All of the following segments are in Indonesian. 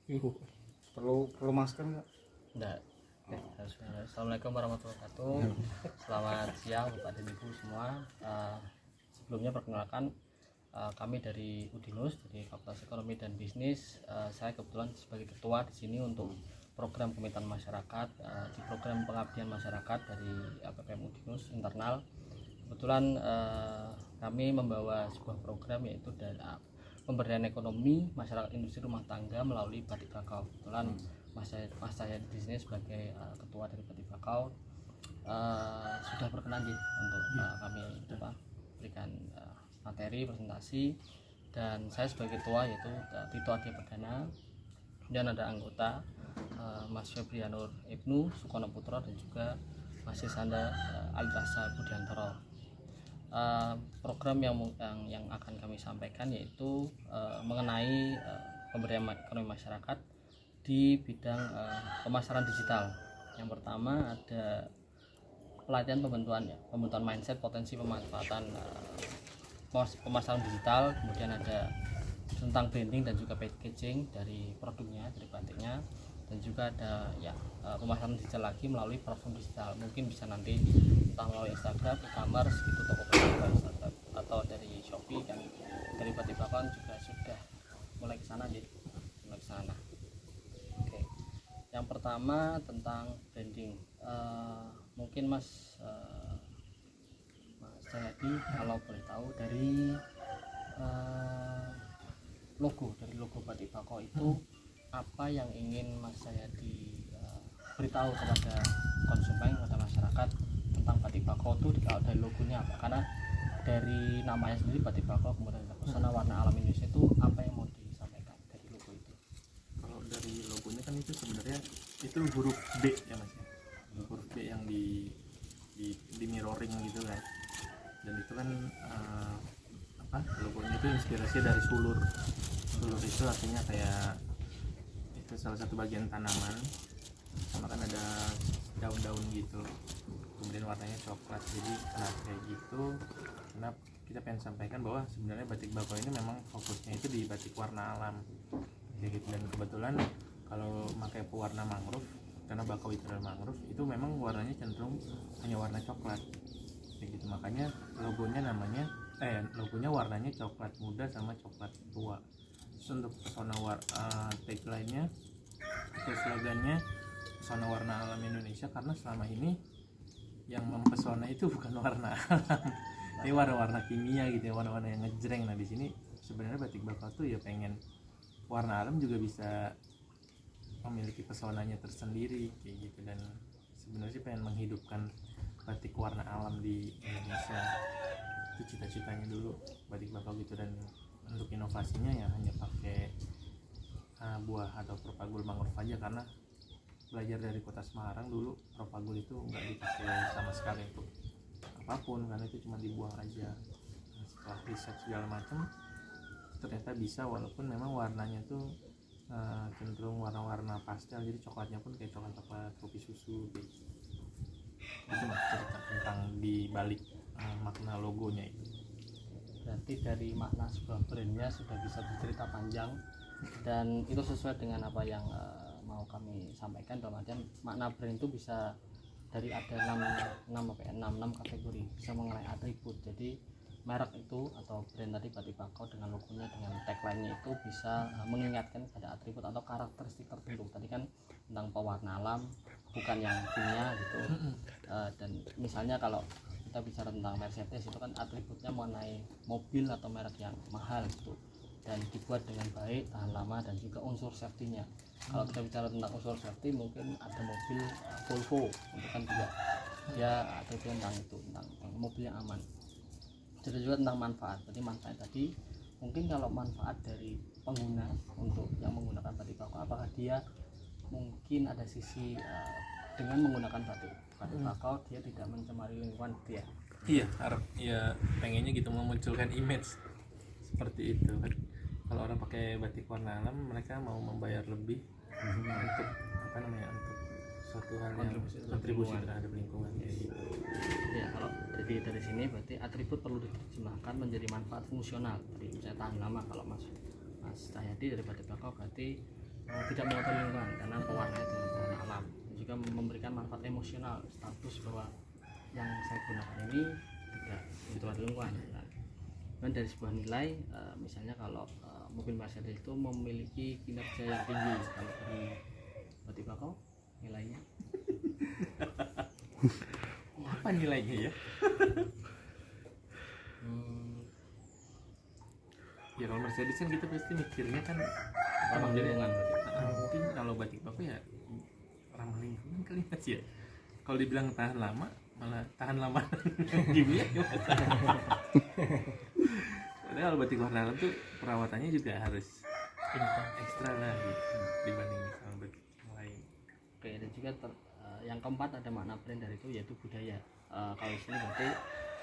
Perlu masker nggak? Enggak. Oke, Assalamualaikum warahmatullahi wabarakatuh. Selamat siang Bapak dan Ibu semua. Sebelumnya perkenalkan, kami dari Udinus, dari Fakultas Ekonomi dan Bisnis. Saya kebetulan sebagai ketua di sini untuk program kemitraan masyarakat, di program pengabdian masyarakat dari APPM Udinus internal. Kebetulan kami membawa sebuah program yaitu dari pemberdayaan ekonomi masyarakat industri rumah tangga melalui Batik Bakau. Kebetulan mas saya di sini sebagai ketua dari Batik Bakau sudah berkenan untuk kami berikan materi presentasi, dan saya sebagai ketua yaitu Tito Adi Perdana, dan ada anggota Mas Febrianur Ibnu Sukono Putro dan juga Mas Sanda Alirasa Budiantoro. Program yang akan kami sampaikan yaitu mengenai pemberdayaan ekonomi masyarakat di bidang pemasaran digital. Yang pertama ada pelatihan pembentukan mindset potensi pemanfaatan pemasaran digital, kemudian ada tentang branding dan juga packaging dari produknya, dari batiknya, dan juga ada pemasaran digital lagi melalui platform digital. Mungkin bisa nanti entah melalui Instagram, e-commerce, itu Tokopedia, Instagram, atau dari Shopee, dan dari Batik Bakau juga sudah mulai ke sana mulai ke sana. Oke. Yang pertama tentang branding. Mungkin Mas Jayadi kalau boleh tahu dari logo Batik Bakau itu apa yang ingin Mas Jayadi beritahu kepada konsumen, kepada masyarakat tentang Batik Bakau itu kalau dari logonya apa? Karena dari namanya sendiri Batik Bakau, kemudian pesona warna alam Indonesia, itu apa yang mau disampaikan dari logo itu? Kalau dari logonya kan itu sebenarnya itu huruf B ya Mas ya, huruf B yang di mirroring gitu kan, dan itu kan logonya itu inspirasi dari sulur itu artinya kayak itu salah satu bagian tanaman, sama kan ada daun-daun gitu, kemudian warnanya coklat. Jadi kenapa kayak gitu, karena kita pengen sampaikan bahwa sebenarnya Batik Bakau ini memang fokusnya itu di batik warna alam kayak gitu. Dan kebetulan kalau pakai pewarna mangrove, karena bakau itu adalah mangrove, itu memang warnanya cenderung hanya warna coklat kayak gitu. Makanya logonya warnanya coklat muda sama coklat tua. Terus untuk pesona tagline-nya atau slogannya pesona warna alam Indonesia, karena selama ini yang mempesona itu bukan warna alam, ini warna-warna kimia gitu ya, warna-warna yang ngejreng. Nah di sini sebenarnya Batik Bakau tuh ya pengen warna alam juga bisa memiliki pesonanya tersendiri kayak gitu, dan sebenarnya sih pengen menghidupkan batik warna alam di Indonesia. Itu cita-citanya dulu Batik Bakau gitu. Dan untuk inovasinya ya hanya pakai buah atau propagul mangrove aja, karena belajar dari kota Semarang dulu propagul itu nggak dipakai sama sekali untuk apapun, karena itu cuma dibuang aja. Nah, setelah riset segala macam ternyata bisa, walaupun memang warnanya tuh cenderung warna-warna pastel, jadi coklatnya pun kayak coklat kopi susu gitu. Itu mah cerita tentang di balik makna logonya itu. Berarti dari makna sebuah brandnya sudah bisa bercerita panjang, dan itu sesuai dengan apa yang mau kami sampaikan. Dalam artian makna brand itu bisa dari ada 6 kategori, bisa mengenai atribut. Jadi merek itu atau brand tadi Batik Bakau dengan logonya, dengan tagline-nya itu bisa mengingatkan pada atribut atau karakteristik tertentu. Tadi kan tentang pewarna alam, bukan yang kimia gitu. Dan misalnya kalau kita bicara tentang Mercedes, itu kan atributnya mengenai mobil atau merek yang mahal gitu, dan dibuat dengan baik, tahan lama, dan juga unsur safety-nya. Kalau kita bicara tentang unsur safety, mungkin ada mobil Volvo, itu kan juga ya atribut tentang mobil yang aman. Jadi juga tentang manfaat. Jadi manfaat tadi mungkin kalau manfaat dari pengguna untuk yang menggunakan Batik Bakau, apakah dia mungkin ada sisi dengan menggunakan Batik Bakau dia tidak mencemari lingkungan dia. Iya, pengennya gitu, memunculkan image seperti itu kan. Kalau orang pakai batik warna alam, mereka mau membayar lebih untuk untuk suatu hal yang kontribusi terhadap lingkungan kayak gitu. Ya, kalau jadi dari sini berarti atribut perlu diterjemahkan menjadi manfaat fungsional. Tadi misalnya tahan lama, kalau Mas Cahyadi dari Batik Bakau berarti tidak mengotori lingkungan karena pewarnanya dengan pewarna alam, juga memberikan manfaat emosional status bahwa yang saya gunakan ini tidak mengotori lingkungan. Dan dari sebuah nilai, misalnya kalau mobil Mercedes itu memiliki kinerja yang tinggi, kalau dari Batik Bakau nilainya Apa nilainya ya? Ya kalau Mercedes kan kita pasti mikirnya kan ramah lingkungan. mungkin kalau Batik Bakau ya ramah lingkungan kali mas ya. Kalau dibilang tahan lama, malah tahan lama gimana ya mas? Padahal kalau batik warna alam tuh perawatannya juga harus ekstra lah gitu dibanding sama batik yang lain. Oke, dan juga yang keempat ada makna brand dari itu yaitu budaya. Kalau di sini berarti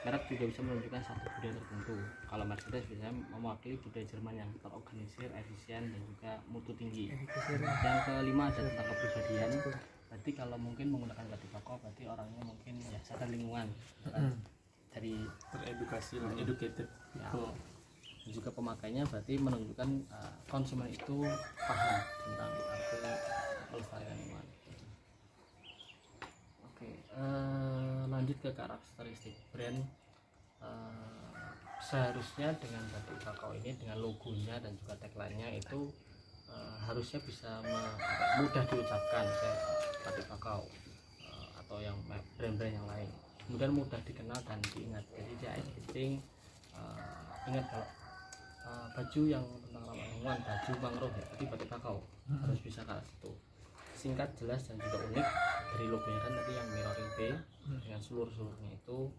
merek juga bisa menunjukkan satu budaya tertentu. Kalau Mercedes biasanya mewakili budaya Jerman yang terorganisir, efisien, dan juga mutu tinggi. Yang kelima ada tentang kepribadian. Berarti kalau mungkin menggunakan Batik Bakau berarti orangnya mungkin ya sadar lingkungan, dari Teredukasi lah, educated ya, people. dan juga pemakainya berarti menunjukkan konsumen itu paham tentang arti pelestarian lingkungan. Oke, lanjut ke karakteristik brand. Seharusnya dengan Batik Bakau ini, dengan logonya dan juga tagline-nya itu harusnya bisa mudah diucapkan, kayak Batik Bakau atau yang brand-brand yang lain, kemudian mudah dikenal dan diingat. Jadi dia penting ingat kalau baju yang tentang ramah lingkungan, baju mangrove ya, jadi Batik Bakau harus bisa kalah situ. Singkat, jelas, dan juga unik. Dari logonya kan tadi yang mirroring B dengan seluruh-seluruhnya itu,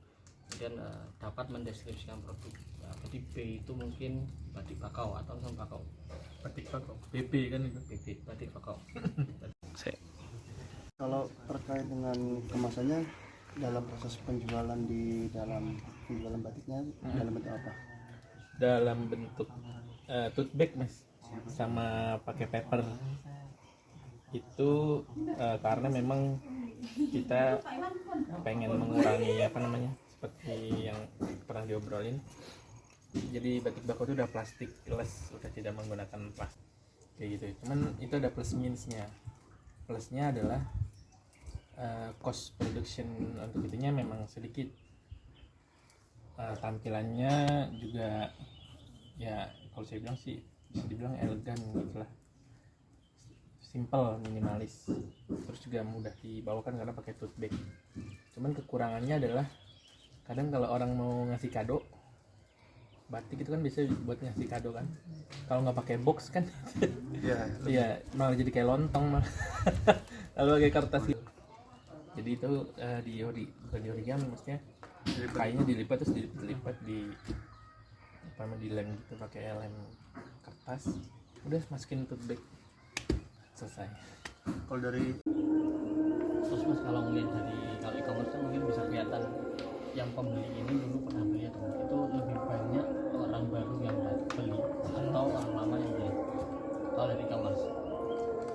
kemudian dapat mendeskripsikan produk. Jadi B itu mungkin Batik Bakau atau Sang Bakau. Batik Bakau, BB kan itu. BB, Batik Bakau. Kalau terkait dengan kemasannya dalam proses penjualan di dalam penjualan batiknya dalam bentuk apa? Dalam bentuk tote bag mas, sama pakai paper itu karena memang kita pengen mengurangi apa namanya, seperti yang pernah diobrolin. Jadi Batik Bakau itu udah plastik less, udah tidak menggunakan plastik kayak gitu. Cuman itu ada plus minusnya. Plusnya adalah cost production untuk itunya memang sedikit. Tampilannya juga ya kalau saya bilang sih bisa dibilang elegan gitu lah, simple, minimalis, terus juga mudah dibawakan karena pakai tote bag. Cuman kekurangannya adalah kadang kalau orang mau ngasih kado batik itu kan bisa buat ngasih kado kan, kalau nggak pakai box kan iya malah jadi kayak lontong malah kalau pakai kertas gitu. Jadi itu bukan di origami, maksudnya kayaknya dilipat terus dilipat di lem gitu, pakai lem kertas, udah masukin tote bag, selesai. Kalau dari Terus mas, kalau melihat dari kalau e-commerce kan mungkin bisa kelihatan yang pembeli ini dulu pernah beli atau enggak, itu lebih banyak orang baru yang beli atau orang lama yang beli. Kalau dari e-commerce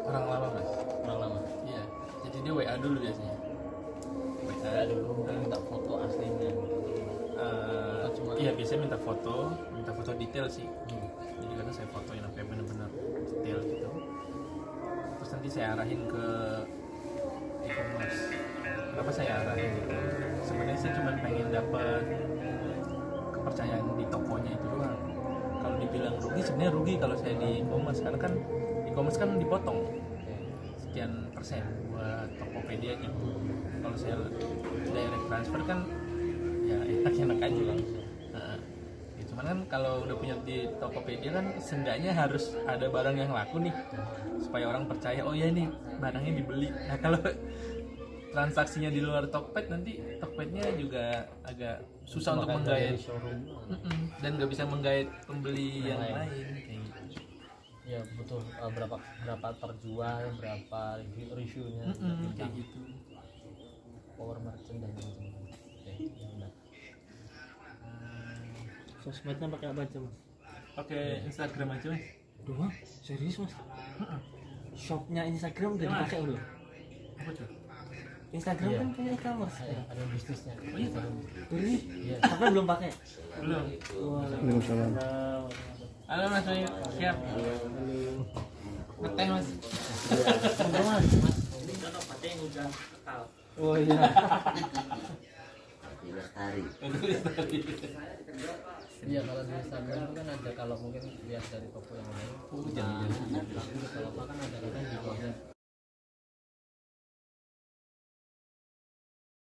Orang lama mas, orang lama iya, jadi dia WA dulu biasanya. saya dulu minta foto aslinya gitu. Iya biasanya minta foto detail sih. Jadi kadang saya fotoin sampai benar-benar detail gitu, terus nanti saya arahin ke e-commerce. Kenapa saya arahin gitu? Sebenarnya saya cuma pengen dapat kepercayaan di tokonya itu doang. Kalau dibilang rugi, sebenarnya rugi kalau saya di e-commerce, karena kan e-commerce kan dipotong sekian persen buat Tokopedia nya. Kalau saya direct transfer kan ya enak aja kan. Ya, cuman kan kalau udah punya di Tokopedia kan seenggaknya harus ada barang yang laku nih supaya orang percaya, oh ya ini barangnya dibeli. Nah kalau transaksinya di luar Tokped, nanti Tokpednya juga agak susah untuk menggait showroom. dan nggak bisa menggait pembeli yang lain kayak gitu. Ya betul, berapa terjual, berapa reviewnya, Kayak gitu. power merchant dan macam-macam. Oke, ya udah. Sosmednya pakai apa aja mas? Pakai Instagram aja mas. Dua? Serius mas? Shopnya Instagram udah Mas. dipakai belum? Apa tuh? Instagram Iya. kan punya e-commerce. Ada bisnisnya. Oh iya pak. Ini Iya. tapi belum pakai. Belum. Waalaikumsalam. Halo mas Bayu, siap. ngeteh mas. Ini kan obatnya yang udah kekal. Oh iya. Lestari. Iya, kalau di Instagram itu kan ada, kalau mungkin lihat dari toko yang lain, Oh, jangan.